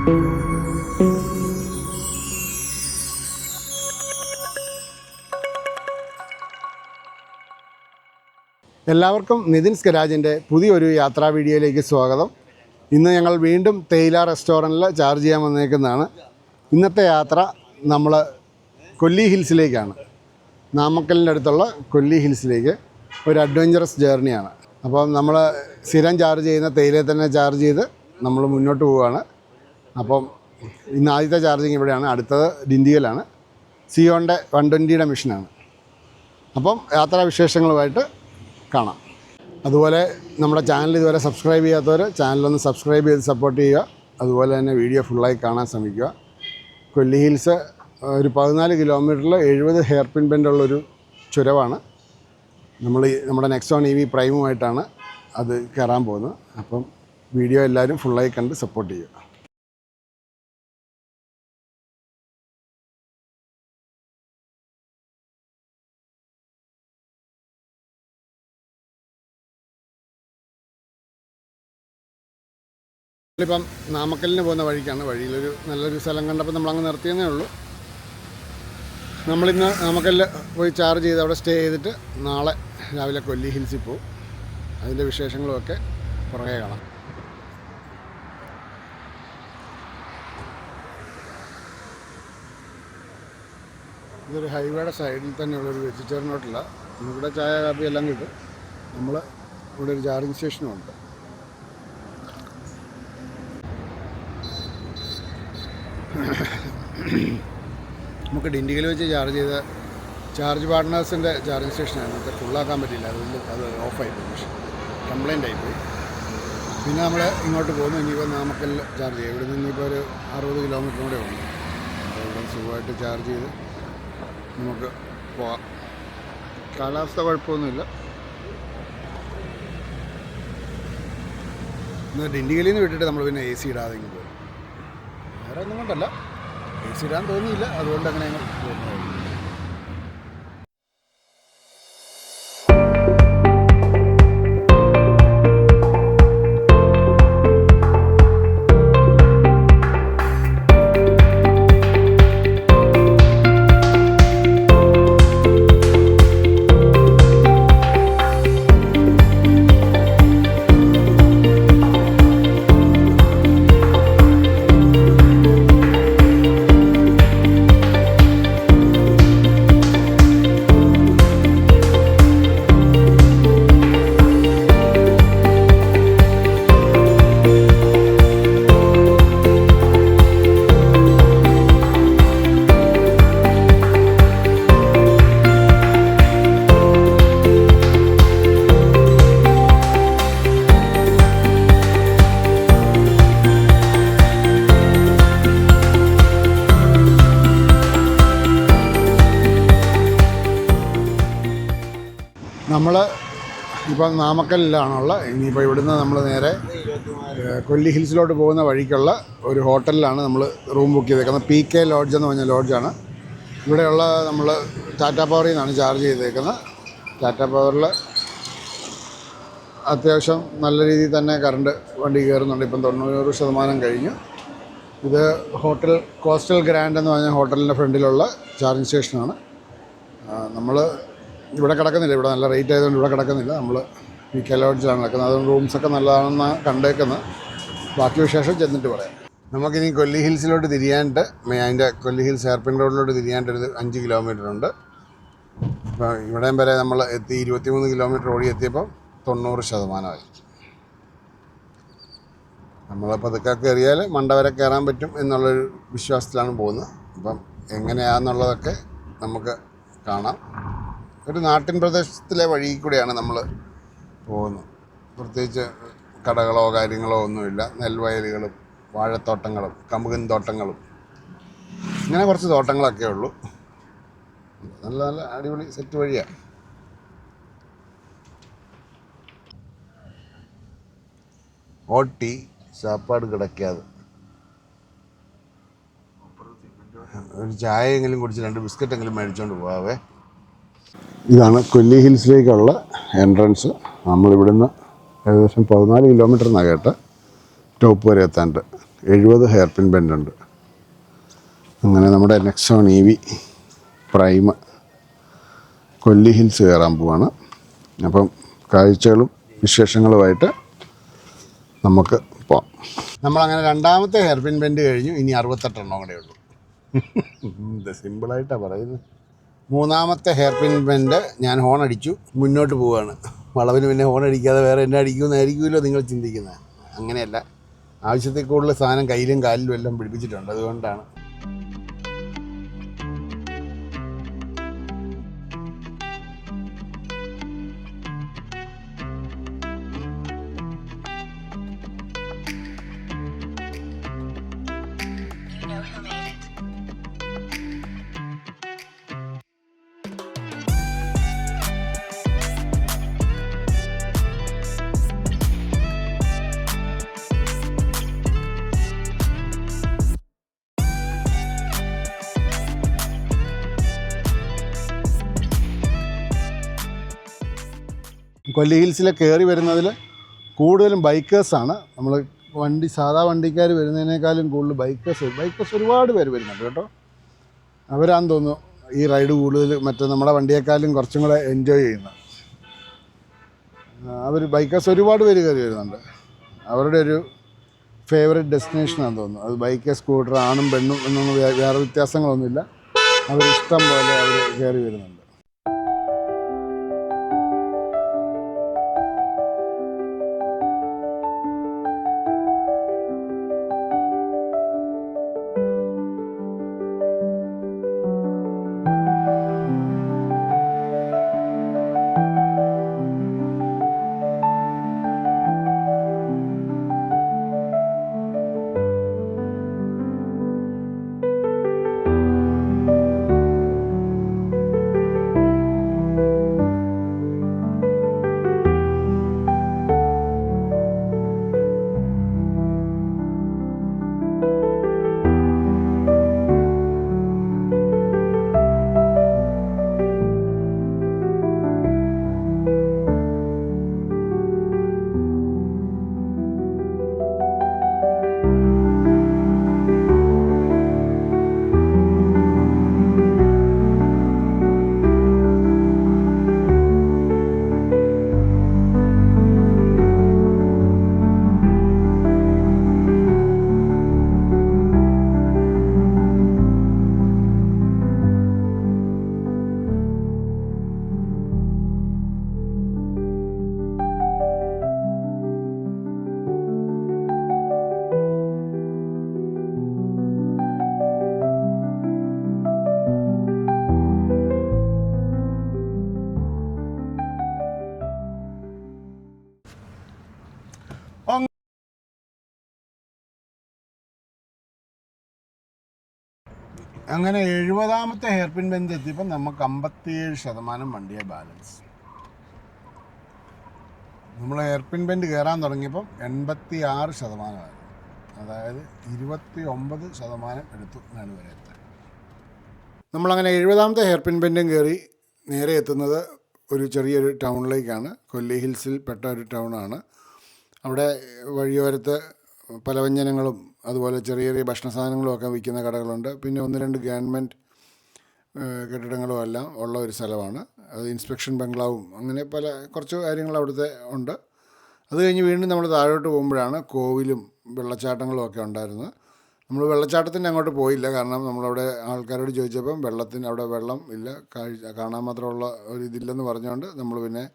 എല്ലാവർക്കും നിതിൻസ് ഗരാജിൻ്റെ പുതിയൊരു യാത്രാ വീഡിയോയിലേക്ക് സ്വാഗതം. ഇന്ന് ഞങ്ങൾ വീണ്ടും തേയില റെസ്റ്റോറൻറ്റിൽ ചാർജ് ചെയ്യാൻ വന്നേക്കുന്നതാണ്. ഇന്നത്തെ യാത്ര നമ്മൾ കൊല്ലി ഹിൽസിലേക്കാണ്. നാമക്കലിൻ്റെ അടുത്തുള്ള കൊല്ലി ഹിൽസിലേക്ക് ഒരു അഡ്വഞ്ചറസ് ജേർണിയാണ്. അപ്പം നമ്മൾ സ്ഥിരം ചാർജ് ചെയ്യുന്ന തേയിലയിൽ തന്നെ ചാർജ് ചെയ്ത് നമ്മൾ മുന്നോട്ട് പോവുകയാണ്. അപ്പം ഇന്ന് ആദ്യത്തെ ചാർജിങ് ഇവിടെയാണ്, അടുത്തത് ഡിണ്ടിഗലാണ്. സിയോൻ്റെ 120യുടെ മിഷനാണ്. അപ്പം യാത്രാ വിശേഷങ്ങളുമായിട്ട് കാണാം. അതുപോലെ നമ്മുടെ ചാനൽ ഇതുവരെ സബ്സ്ക്രൈബ് ചെയ്യാത്തവർ ചാനലൊന്ന് സബ്സ്ക്രൈബ് ചെയ്ത് സപ്പോർട്ട് ചെയ്യുക. അതുപോലെ തന്നെ വീഡിയോ ഫുള്ളായി കാണാൻ ശ്രമിക്കുക. കൊല്ലി ഹിൽസ് ഒരു 14 കിലോമീറ്ററിൽ 70 ഹെയർ പിൻ ബെൻഡുള്ളൊരു ചുരമാണ്. നമ്മുടെ നെക്സോൺ EV പ്രൈമുമായിട്ടാണ് അത് കയറാൻ പോകുന്നത്. അപ്പം വീഡിയോ എല്ലാവരും ഫുള്ളായി കണ്ട് സപ്പോർട്ട് ചെയ്യുക. ഇപ്പം നാമക്കലിന് പോകുന്ന വഴിക്കാണ്. വഴിയിലൊരു നല്ലൊരു സ്ഥലം കണ്ടപ്പോൾ നമ്മളങ്ങ് നിർത്തിയെന്നേ ഉള്ളൂ. നമ്മളിന്ന് നാമക്കലിൽ പോയി ചാർജ് ചെയ്ത് അവിടെ സ്റ്റേ ചെയ്തിട്ട് നാളെ രാവിലെ കൊല്ലി ഹിൽസിൽ പോകും. അതിൻ്റെ വിശേഷങ്ങളുമൊക്കെ പുറകെ കാണാം. ഇതൊരു ഹൈവേയുടെ സൈഡിൽ തന്നെയുള്ളൊരു വെജിറ്റേറിയൻ ഹോട്ടലാണ്. ഇവിടെ ചായ കാപ്പി എല്ലാം കിട്ടും. നമ്മൾ ഇവിടെ ഒരു ചാർജിങ് സ്റ്റേഷനും ഉണ്ട്. നമുക്ക് ഡിണ്ടിഗൽ വെച്ച് ചാർജ് ചെയ്ത ചാർജ് പാർട്ട്നേഴ്സിൻ്റെ ചാർജിങ് സ്റ്റേഷനാണ്. അത് ഫുള്ളാക്കാൻ പറ്റില്ല, അതുകൊണ്ട് അത് ഓഫായിപ്പോയി, പക്ഷേ കംപ്ലൈൻ്റ് ആയിപ്പോയി. പിന്നെ നമ്മൾ ഇങ്ങോട്ട് പോകുന്നു. ഇനിയിപ്പോൾ നാമക്കൽ ചാർജ് ചെയ്യും. ഇവിടെ നിന്ന് ഇപ്പോൾ ഒരു 60 കിലോമീറ്റർ കൂടെ ഉണ്ട്. അതുകൊണ്ട് സുഖമായിട്ട് ചാർജ് ചെയ്ത് നമുക്ക് പോകാം. കാലാവസ്ഥ കുഴപ്പമൊന്നുമില്ല. ഇന്ന് ഡിണ്ടിഗലിൽ നിന്ന് വിട്ടിട്ട് നമ്മൾ പിന്നെ AC ഇടാതെ ഇങ്ങ് പോകും. വേറെ ഒന്നും കൊണ്ടല്ല, AC ഇടാൻ തോന്നിയില്ല, അതുകൊണ്ട് അങ്ങനെ അങ്ങ് പോകുന്നത്. നമ്മൾ ഇപ്പം നാമക്കലിലാണുള്ളത്. ഇനിയിപ്പോൾ ഇവിടുന്ന് നമ്മൾ നേരെ കൊല്ലി ഹിൽസിലോട്ട് പോകുന്ന വഴിക്കുള്ള ഒരു ഹോട്ടലിലാണ് നമ്മൾ റൂം ബുക്ക് ചെയ്തേക്കുന്നത്. PK ലോഡ്ജ് എന്ന് പറഞ്ഞ ലോഡ്ജാണ്. ഇവിടെയുള്ള നമ്മൾ ടാറ്റാ പവറിൽ നിന്നാണ് ചാർജ് ചെയ്തേക്കുന്നത്. ടാറ്റാ പവറിൽ അത്യാവശ്യം നല്ല രീതിയിൽ തന്നെ കറണ്ട് വണ്ടി കയറുന്നുണ്ട്. ഇപ്പം 90% കഴിഞ്ഞു. ഇത് ഹോട്ടൽ കോസ്റ്റൽ ഗ്രാൻഡ് എന്ന് പറഞ്ഞ ഹോട്ടലിൻ്റെ ഫ്രണ്ടിലുള്ള ചാർജിങ് സ്റ്റേഷനാണ്. നമ്മൾ ഇവിടെ കിടക്കുന്നില്ല, ഇവിടെ നല്ല റേറ്റ് ആയതുകൊണ്ട് ഇവിടെ കിടക്കുന്നില്ല. നമ്മൾ PK ലോഡ്ജിലാണ് കിടക്കുന്നത്. അതുകൊണ്ട് റൂംസൊക്കെ നല്ലതാണെന്ന് കണ്ടേക്കുന്നത്. ബാക്കി വിശേഷം ചെന്നിട്ട് പറയാം. നമുക്കിനി കൊല്ലി ഹിൽസിലോട്ട് തിരിയാനായിട്ട് അതിൻ്റെ കൊല്ലി ഹിൽസ് ഹെയർപിൻ റോഡിലോട്ട് തിരിയാനായിട്ടൊരു 5 കിലോമീറ്റർ ഉണ്ട്. ഇപ്പോൾ ഇവിടെയും വരെ നമ്മൾ എത്തി. 23 കിലോമീറ്റർ ഓടി എത്തിയപ്പോൾ 90%. നമ്മളിപ്പോൾ അതൊക്കെ കയറിയാൽ മണ്ട വരെ കയറാൻ പറ്റും എന്നുള്ളൊരു വിശ്വാസത്തിലാണ് പോകുന്നത്. അപ്പം എങ്ങനെയാണെന്നുള്ളതൊക്കെ നമുക്ക് കാണാം. ഒരു നാട്ടിൻ പ്രദേശത്തിലെ വഴി കൂടെയാണ് നമ്മൾ പോകുന്നത്. പ്രത്യേകിച്ച് കടകളോ കാര്യങ്ങളോ ഒന്നുമില്ല. നെൽവയലുകളും വാഴത്തോട്ടങ്ങളും കമുകൻ തോട്ടങ്ങളും ഇങ്ങനെ കുറച്ച് തോട്ടങ്ങളൊക്കെ ഉള്ളൂ. നല്ല നല്ല അടിപൊളി സെറ്റ് വഴിയാണ്. ഓട്ടി സാപ്പാട് കിടക്കാതെ ഒരു ചായയെങ്കിലും കുടിച്ച് 2 ബിസ്ക്കറ്റെങ്കിലും മേടിച്ചുകൊണ്ട് പോകാവേ. ഇതാണ് കൊല്ലി ഹിൽസിലേക്കുള്ള എൻട്രൻസ്. നമ്മളിവിടുന്ന് ഏകദേശം 14 കിലോമീറ്റർ എന്നാണ് കേട്ട് ടോപ്പ് വരെ എത്താണ്ട്. 70 ഹെയർ പിൻ ബെൻഡുണ്ട്. അങ്ങനെ നമ്മുടെ നെക്സോൺ EV പ്രൈം കൊല്ലി ഹിൽസ് കയറാൻ പോവാണ്. അപ്പം കാഴ്ചകളും വിശേഷങ്ങളുമായിട്ട് നമുക്ക് പോവാം. നമ്മളങ്ങനെ രണ്ടാമത്തെ ഹെയർ പിൻ ബെൻഡ് കഴിഞ്ഞു. ഇനി 68 എണ്ണം കൂടെ ഉള്ളൂ. ഇത് സിമ്പിളായിട്ടാണ് പറയുന്നത്. മൂന്നാമത്തെ ഹെയർ പിൻ ബെൻഡ് ഞാൻ ഹോൺ അടിച്ചു മുന്നോട്ട് പോവുകയാണ്. വളവിന് പിന്നെ ഹോൺ അടിക്കാതെ വേറെ എന്നെ അടിക്കുമെന്നായിരിക്കുമല്ലോ നിങ്ങൾ ചിന്തിക്കുന്നത്. അങ്ങനെയല്ല, ആവശ്യത്തിൽ കൂടുതൽ സാധനം കയ്യിലും കാലിലും എല്ലാം പിടിപ്പിച്ചിട്ടുണ്ട്. അതുകൊണ്ടാണ്. കൊല്ലി ഹിൽസിൽ കയറി വരുന്നതിൽ കൂടുതലും ബൈക്കേഴ്സാണ്. നമ്മൾ സാധാ വണ്ടിക്കാർ വരുന്നതിനേക്കാളും കൂടുതൽ ബൈക്കേഴ്സ് ഒരുപാട് പേര് വരുന്നുണ്ട് കേട്ടോ. അവരാന്ന് തോന്നുന്നു ഈ റൈഡ് കൂടുതൽ മറ്റേ നമ്മുടെ വണ്ടിയേക്കാളും കുറച്ചും കൂടെ എൻജോയ് ചെയ്യുന്നത്. ബൈക്കേഴ്സ് ഒരുപാട് പേര് കയറി വരുന്നുണ്ട്. അവരുടെ ഒരു ഫേവറേറ്റ് ഡെസ്റ്റിനേഷനാണെന്ന് തോന്നുന്നു. അത് ബൈക്ക്, സ്കൂട്ടർ, ആണും പെണ്ണും എന്നൊന്നും വേറെ വ്യത്യാസങ്ങളൊന്നുമില്ല. അവരിഷ്ടം പോലെ അവർ കയറി വരുന്നുണ്ട്. അങ്ങനെ 70ാമത്തെ ഹെയർ പിൻ ബെഞ്ച് എത്തിയപ്പോൾ നമുക്ക് 57% വണ്ടിയെ ബാലൻസ്. നമ്മൾ ഹെയർ പിൻ ബെൻഡ് കയറാൻ തുടങ്ങിയപ്പം 86%. അതായത് 29% എടുത്തു ഞാൻ വരെ എത്താൻ. നമ്മളങ്ങനെ 70ാമത്തെ ഹെയർ പിൻ ബെൻഡും കയറി നേരെ എത്തുന്നത് ഒരു ചെറിയൊരു ടൗണിലേക്കാണ്. കൊല്ലി ഹിൽസിൽ പെട്ട ഒരു ടൗണാണ്. അവിടെ വഴിയോരത്ത് പലവ്യഞ്ജനങ്ങളും അതുപോലെ ചെറിയ ചെറിയ ഭക്ഷണ സാധനങ്ങളും ഒക്കെ വിൽക്കുന്ന കടകളുണ്ട്. പിന്നെ 1-2 ഗവൺമെൻറ് കെട്ടിടങ്ങളും എല്ലാം ഉള്ള ഒരു സ്ഥലമാണ്. അത് ഇൻസ്പെക്ഷൻ ബംഗ്ലാവും അങ്ങനെ കുറച്ച് കാര്യങ്ങൾ അവിടുത്തെ ഉണ്ട്. അത് കഴിഞ്ഞ് വീണ്ടും നമ്മൾ താഴോട്ട് പോകുമ്പോഴാണ് കോവിലും വെള്ളച്ചാട്ടങ്ങളും ഒക്കെ ഉണ്ടായിരുന്നത്. നമ്മൾ വെള്ളച്ചാട്ടത്തിൻ്റെ അങ്ങോട്ട് പോയില്ല. കാരണം നമ്മളവിടെ ആൾക്കാരോട് ചോദിച്ചപ്പം അവിടെ വെള്ളം ഇല്ല, കാണാൻ മാത്രമുള്ള ഒരു ഇതില്ലെന്ന് പറഞ്ഞുകൊണ്ട് നമ്മൾ പിന്നെ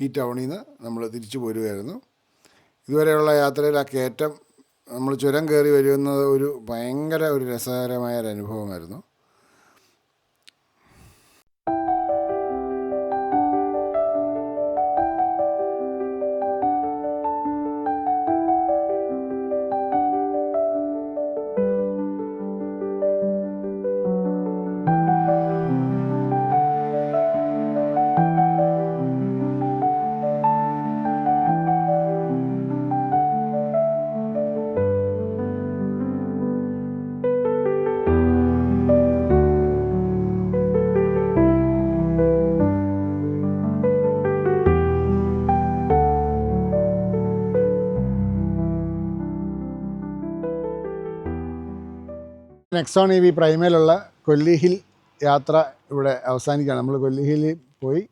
ഈ ടൗണിൽ നിന്ന് നമ്മൾ തിരിച്ചു പോരുകയായിരുന്നു. ഇതുവരെയുള്ള യാത്രയിൽ ആ കയറ്റം നമ്മൾ ചുരം കയറി വരുന്നത് ഭയങ്കര ഒരു രസകരമായ ഒരു അനുഭവമായിരുന്നു. നെക്സോൺ EV പ്രൈമയിലുള്ള കൊല്ലി ഹിൽ യാത്ര ഇവിടെ അവസാനിക്കുകയാണ്. നമ്മൾ കൊല്ലി ഹില്ലിൽ പോയി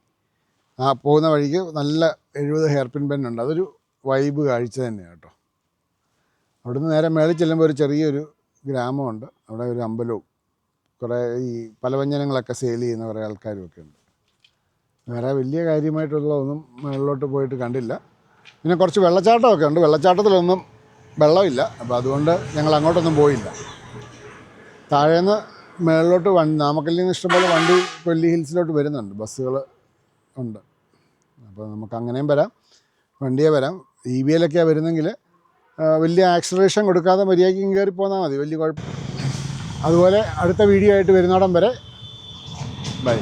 പോകുന്ന വഴിക്ക് നല്ല 70 ഹെയർ പിൻ ബെൻഡ് ഉണ്ട്. അതൊരു വൈബ് കാഴ്ച തന്നെയാണ് കേട്ടോ. അവിടുന്ന് നേരെ മേളിൽ ചെല്ലുമ്പോൾ ഒരു ചെറിയൊരു ഗ്രാമമുണ്ട്. അവിടെ ഒരു അമ്പലവും കുറേ ഈ പലവ്യഞ്ജനങ്ങളൊക്കെ സെയിൽ ചെയ്യുന്ന കുറേ ആൾക്കാരും ഒക്കെ ഉണ്ട്. വേറെ വലിയ കാര്യമായിട്ടുള്ളതൊന്നും മുകളിലോട്ട് പോയിട്ട് കണ്ടില്ല. പിന്നെ കുറച്ച് വെള്ളച്ചാട്ടമൊക്കെ ഉണ്ട്. വെള്ളച്ചാട്ടത്തിലൊന്നും വെള്ളമില്ല, അപ്പോൾ അതുകൊണ്ട് ഞങ്ങൾ അങ്ങോട്ടൊന്നും പോയില്ല. താഴേന്ന് മുകളിലോട്ട് നാമക്കല്ലിൽ നിന്ന് ഇഷ്ടംപോലെ വണ്ടി കൊല്ലി ഹിൽസിലോട്ട് വരുന്നുണ്ട്, ബസ്സുകൾ ഉണ്ട്. അപ്പോൾ നമുക്ക് അങ്ങനെയും വരാം, വണ്ടിയെ വരാം. EVയിലൊക്കെയാണ് വരുന്നെങ്കിൽ വലിയ ആക്സലറേഷൻ കൊടുക്കാതെ മര്യാദയ്ക്ക് കയറി പോന്നാൽ മതി, വലിയ കുഴപ്പം. അതുപോലെ അടുത്ത വീഡിയോ ആയിട്ട് വരുന്നിടം വരെ ബൈ.